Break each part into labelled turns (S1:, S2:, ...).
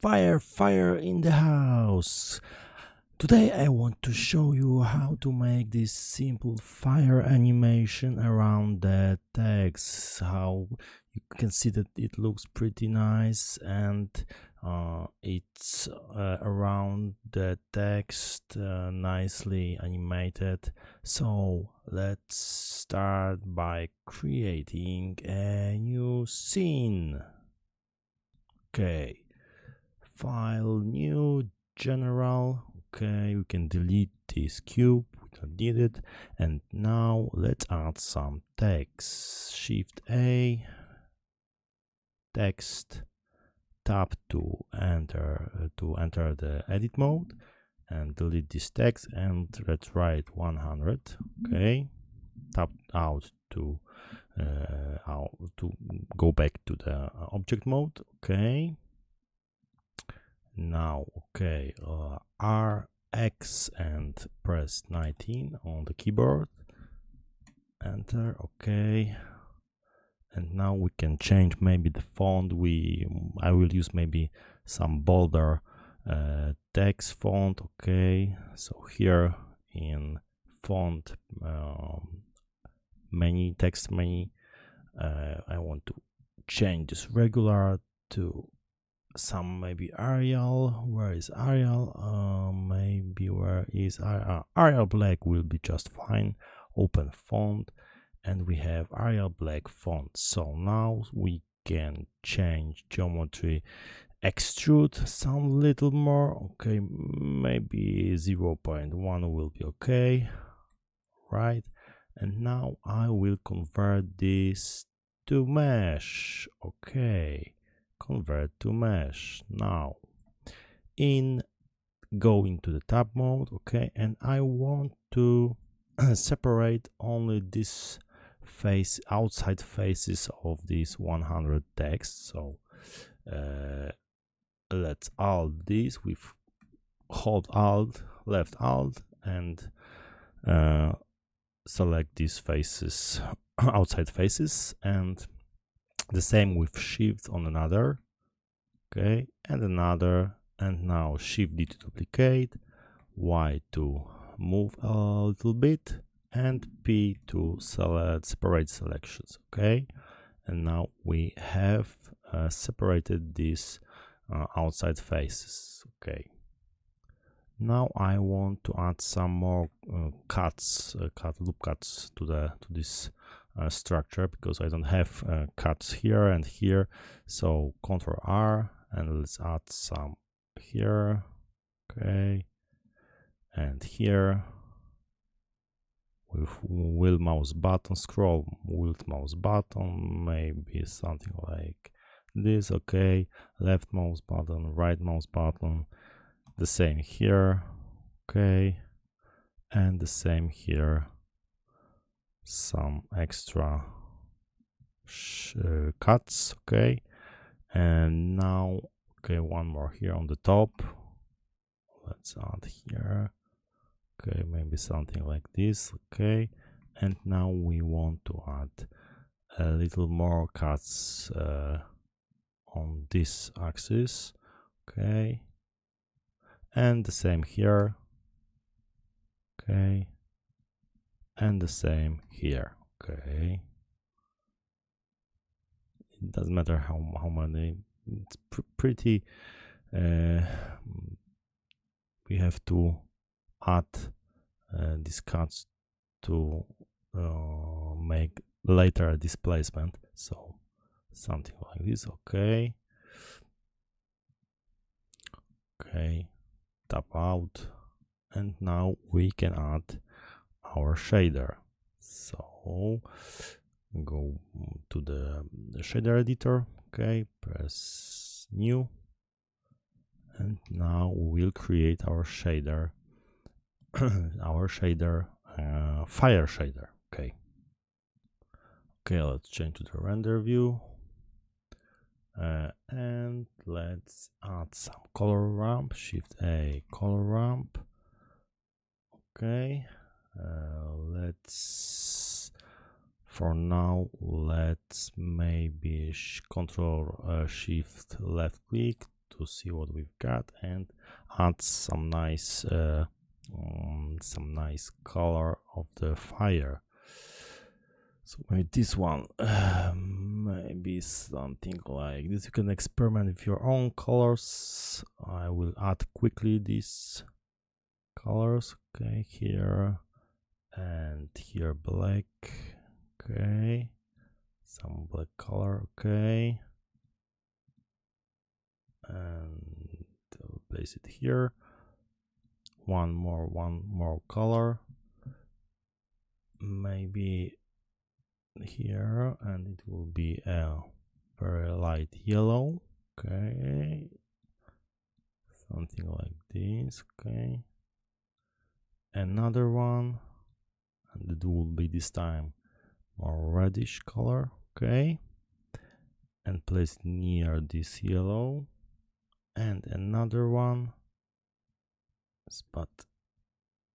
S1: Fire in the house. Today I want to show you how to make this simple fire animation around the text. How you can see that it looks pretty nice, and it's around the text nicely animated. So let's start by creating a new scene. Okay, file, new, general. Okay, we can delete this cube, we don't need it. And now let's add some text. Shift A, text, tab to enter the edit mode, and delete this text, and let's write 100. Okay, tap out to go back to the object mode. Okay, now okay, RX and press 19 on the keyboard, enter. Okay, and now we can change maybe the font. I will use maybe some bolder text font. Okay, so here in font menu, text menu, I want to change this regular to some maybe Arial. Where is Arial? Maybe where is Arial Black will be just fine. Open font, and we have Arial Black font. So now we can change geometry, extrude some little more. Okay, maybe 0.1 will be okay, right? And now I will convert this to mesh. Okay, convert to mesh. Now go into the tab mode. Okay, and I want to separate only this outside faces of this 100 text. So let's alt this with hold alt, left alt, and select these faces, outside faces, and the same with shift on another. Okay, and another, and now shift D to duplicate, Y to move a little bit, and P to separate selections. Okay, and now we have separated these outside faces. Okay, now I want to add some more loop cuts to this structure, because I don't have cuts here and here. So Ctrl R, and let's add some here. Okay, and here with wheel mouse button, scroll wheel mouse button, maybe something like this. Okay, left mouse button, right mouse button, the same here. Okay, and the same here, some extra cuts. Okay, and now okay, one more here on the top. Let's add here. Okay, maybe something like this. Okay, and now we want to add a little more cuts on this axis. Okay, and the same here. Okay, and the same here. Okay, it doesn't matter how many. It's pretty. We have to add these cuts to make later displacement. So something like this. Okay, okay, tap out, and now we can add our shader. So go to the shader editor. Okay, press new, and now we'll create our shader our shader, fire shader. Okay, let's change to the render view, and let's add some color ramp. Shift A, color ramp. Okay, let's for now maybe control shift left click to see what we've got and add some nice color of the fire. So maybe this one, maybe something like this. You can experiment with your own colors. I will add quickly these colors. Okay, here and here black. Okay, some black color. Okay, and I'll place it here. One more color. Maybe here, and it will be a very light yellow. Okay, something like this. Okay, another one, and it will be this time more reddish color. Okay, and place it near this yellow, and another one spot.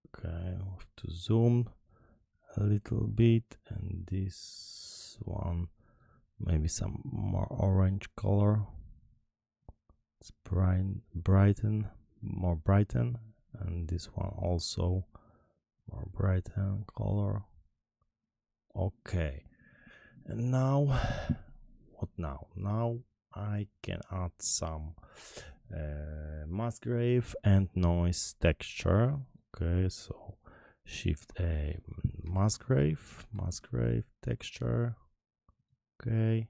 S1: Okay, I have to zoom a little bit, and this one maybe some more orange color. It's more brighten, and this one also more brighten color. Okay, and now what now? Now I can add some Musgrave and noise texture. Okay, so Shift A, Musgrave texture. Okay,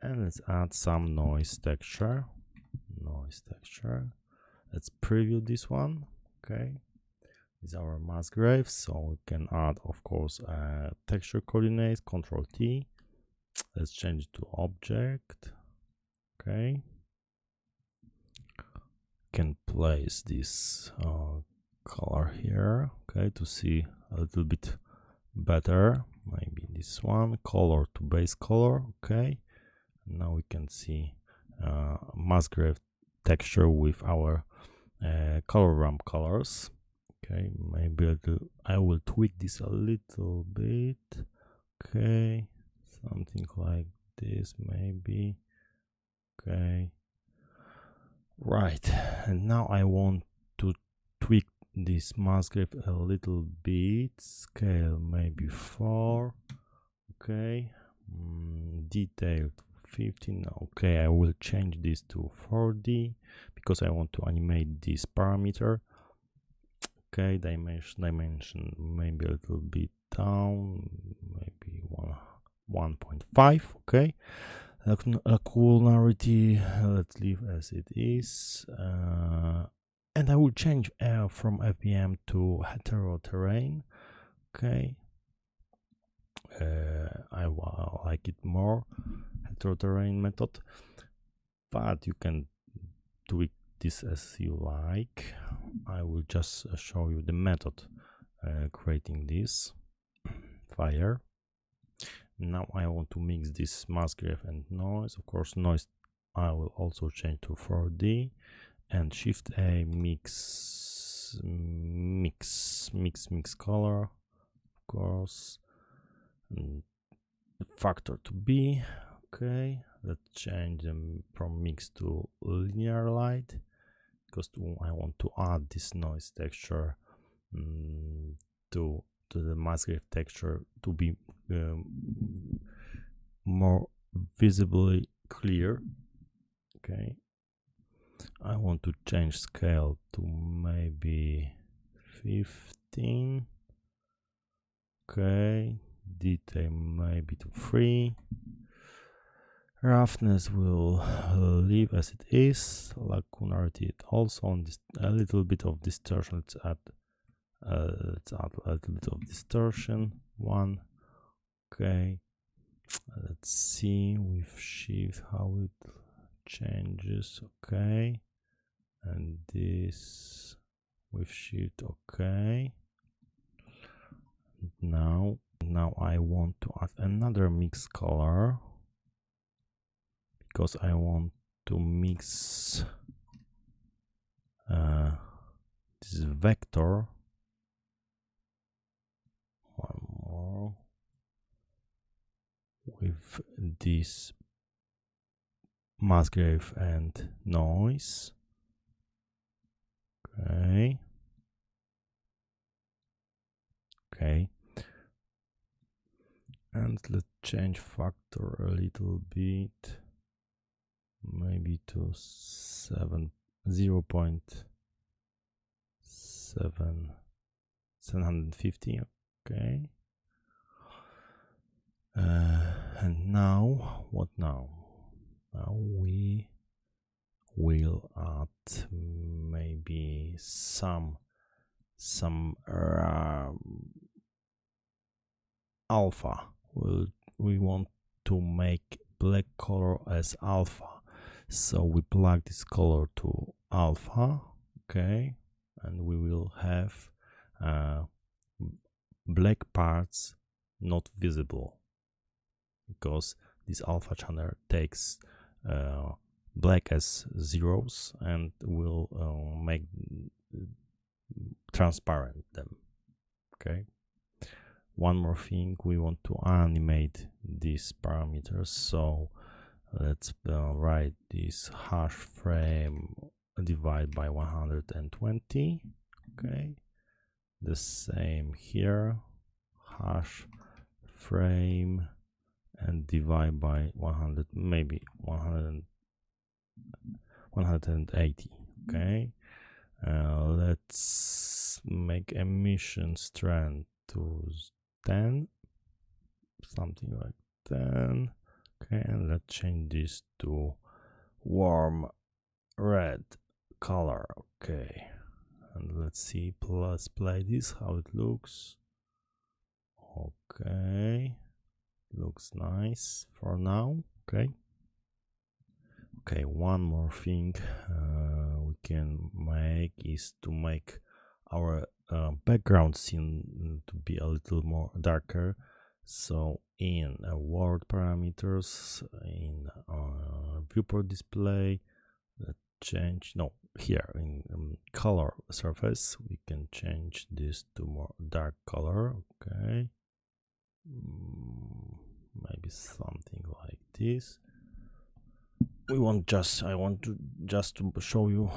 S1: and let's add some noise texture. Let's preview this one. Okay, these are our Musgrave, so we can add, of course, texture coordinate. Control T. Let's change it to object. Okay, can place this color here. Okay, to see a little bit better. Maybe this one, color to base color. Okay, now we can see Musgrave texture with our color ramp colors. Okay, maybe I will tweak this a little bit. Okay, something like this maybe. Okay, right, and now I want to tweak this Musgrave a little bit. Scale maybe 4. Okay, detail 15. Okay, I will change this to 4D because I want to animate this parameter. Okay, dimension maybe a little bit down, maybe 1.5. Okay, coolnarity let's leave as it is, and I will change from FBM to heteroterrain. Okay, I like it more, heteroterrain method, but you can tweak this as you like. I will just show you the method creating this fire. Now I want to mix this Musgrave and noise. Of course, noise I will also change to 4D, and Shift A, mix color, of course, and the factor to B. Okay, let's change them from mix to linear light because I want to add this noise texture to the Musgrave texture to be more visibly clear. Okay, I want to change scale to maybe 15. Okay, detail maybe to 3. Roughness will leave as it is. Lacularity also on this, a little bit of distortion. Let's add a little bit of distortion. 1. Okay, let's see with Shift how it changes. Okay, and this with Shift. Okay, now I want to add another mix color because I want to mix this vector. One more with this Musgrave and noise. Okay. Okay. And let's change factor a little bit, maybe to 750. Okay. And now, what now? Now we will add maybe some alpha. We want to make black color as alpha, so we plug this color to alpha. Okay, and we will have black parts not visible, because this alpha channel takes black as zeros and will make transparent them. Okay, one more thing, we want to animate these parameters, so let's write this hash frame divide by 120. Okay, the same here, hash frame and divide by 100, maybe 180. Okay, let's make emission strength to 10, something like 10. Okay, and let's change this to warm red color. Okay, and let's see, let's play this, how it looks. Okay, looks nice for now. Okay, one more thing we can make is to make our background scene to be a little more darker. So in world parameters, in viewport display, let's change, no, here in color surface, we can change this to more dark color. Okay, maybe something like this. I want to show you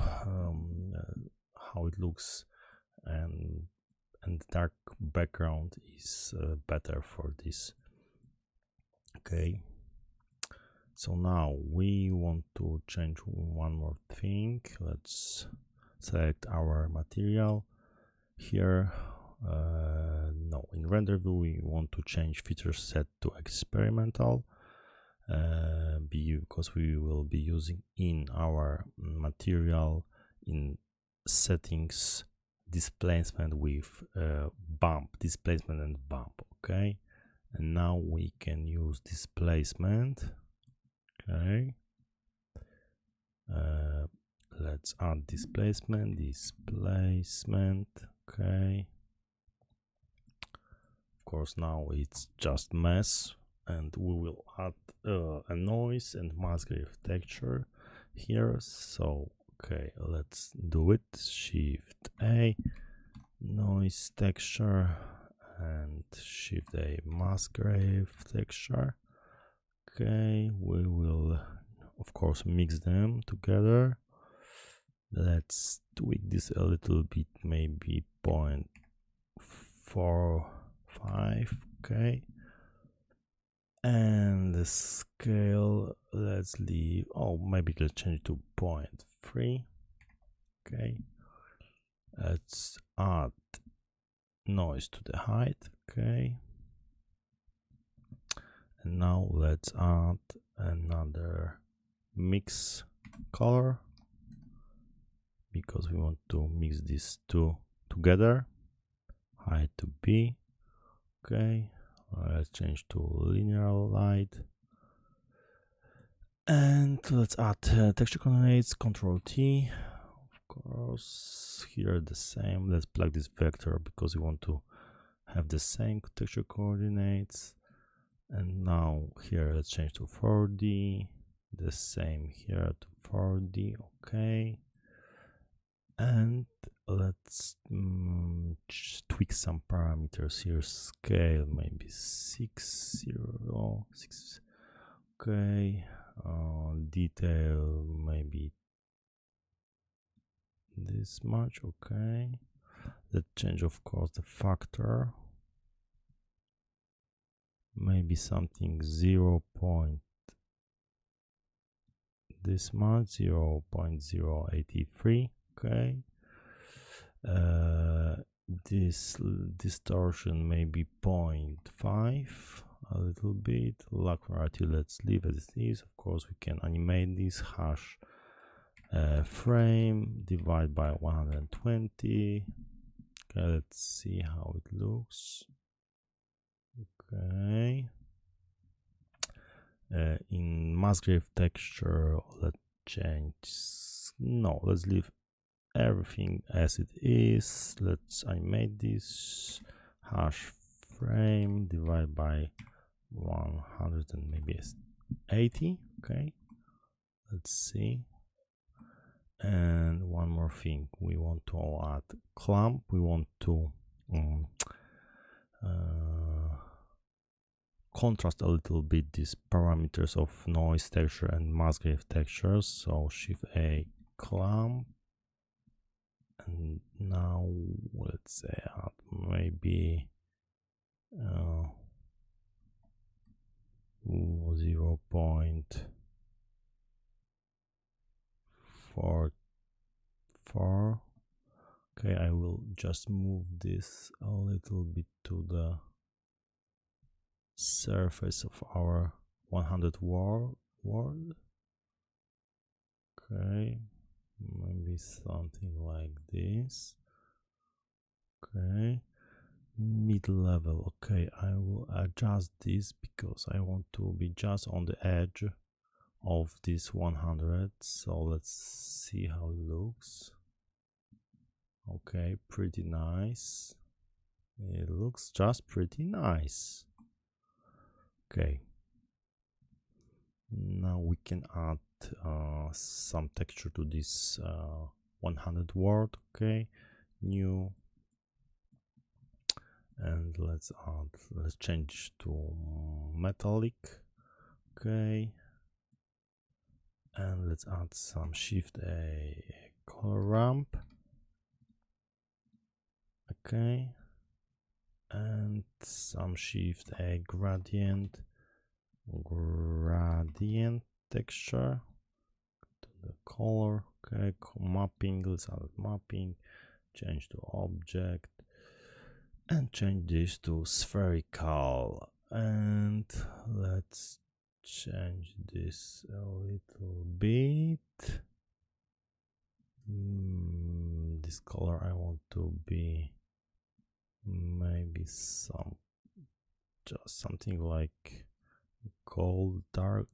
S1: how it looks, and dark background is better for this. Okay, so now we want to change one more thing. Let's select our material here. No, in render view we want to change feature set to experimental, because we will be using in our material in settings displacement with bump, displacement and bump. Okay, and now we can use displacement. Okay, let's add displacement. Okay, of course now it's just mesh, and we will add a noise and Musgrave texture here. So okay, let's do it. Shift A, noise texture, and Shift A, Musgrave texture. Okay, we will of course mix them together. Let's tweak this a little bit, maybe 0.45. Okay, and the scale, let's leave, maybe let's change to 0.3. Okay, let's add noise to the height. Okay, and now let's add another mix color, because we want to mix these two together. Height to B. Okay, let's change to linear light, and let's add texture coordinates, Control T. Of course, here the same. Let's plug this vector because we want to have the same texture coordinates. And now here let's change to 4D, the same here to 4D. Okay, and let's tweak some parameters here. Scale maybe 6. Okay, detail maybe this much. Okay, let's change of course the factor, maybe something 0. This much, 0.083. Okay, this distortion maybe 0.5, a little bit. Lacularity let's leave as it is. Of course we can animate this hash frame, divide by 120. Okay, let's see how it looks. Okay, in Musgrave texture, let's change, no, let's leave everything as it is. Let's animate this hash frame, divide by 100 and maybe 80. Okay, let's see. And one more thing, we want to add clamp. We want to contrast a little bit these parameters of noise texture and Musgrave textures. So Shift A, clamp, and now let's say add maybe 0.44. Okay, I will just move this a little bit to the surface of our 100 world. Okay, maybe something like this. Okay, mid-level. Okay, I will adjust this because I want to be just on the edge of this 100. So let's see how it looks. Okay, pretty nice. It looks just pretty nice. Okay, now we can add some texture to this 100 world. Okay, new, and let's change to metallic. Okay, and let's add some Shift A color ramp. Okay, and some Shift A gradient texture to the color. Okay, mapping, let's add mapping, change to object, and change this to spherical, and let's change this a little bit. This color I want to be maybe just something like gold, dark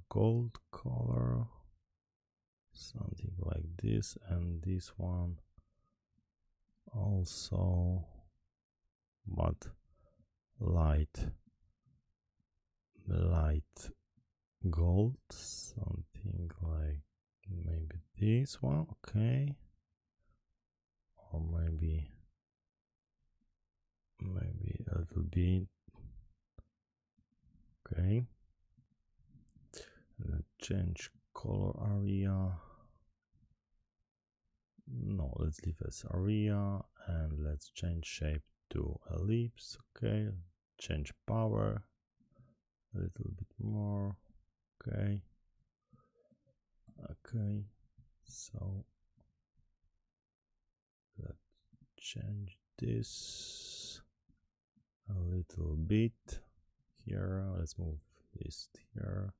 S1: gold color, something like this, and this one also, but light gold, something like maybe this one. Okay, or maybe a little bit. Okay, let's change color area. No, let's leave as area, and let's change shape to ellipse. Okay, change power a little bit more. Okay, so let's change this a little bit here. Let's move this here.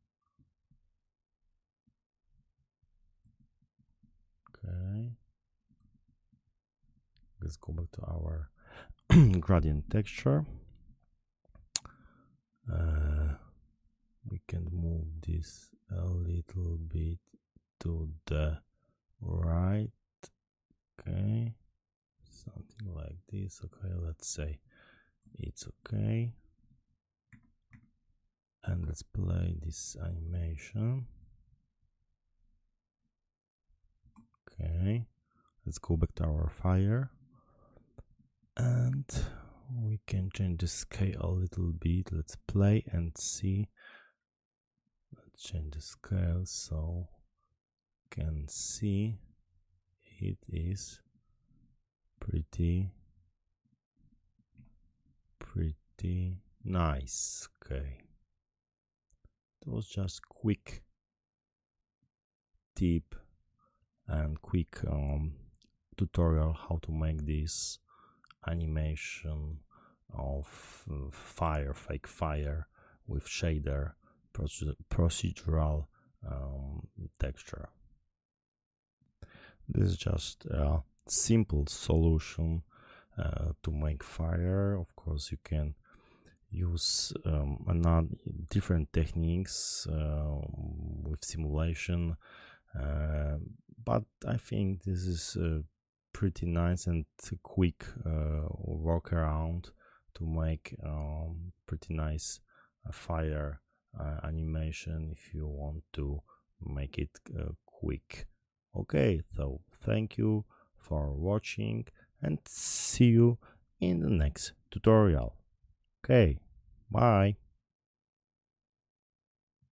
S1: Okay, let's go back to our gradient texture. We can move this a little bit to the right. Okay, something like this. Okay, let's say it's okay, and let's play this animation. Okay, let's go back to our fire, and we can change the scale a little bit. Let's play and see. Let's change the scale so you can see it is pretty nice. Okay, it was just quick tip and quick tutorial how to make this animation of fake fire with shader procedural texture. This is just a simple solution to make fire. Of course, you can use another different techniques with simulation, but I think this is pretty nice and quick workaround to make pretty nice fire animation if you want to make it quick. Okay, so thank you for watching and see you in the next tutorial. Okay, bye.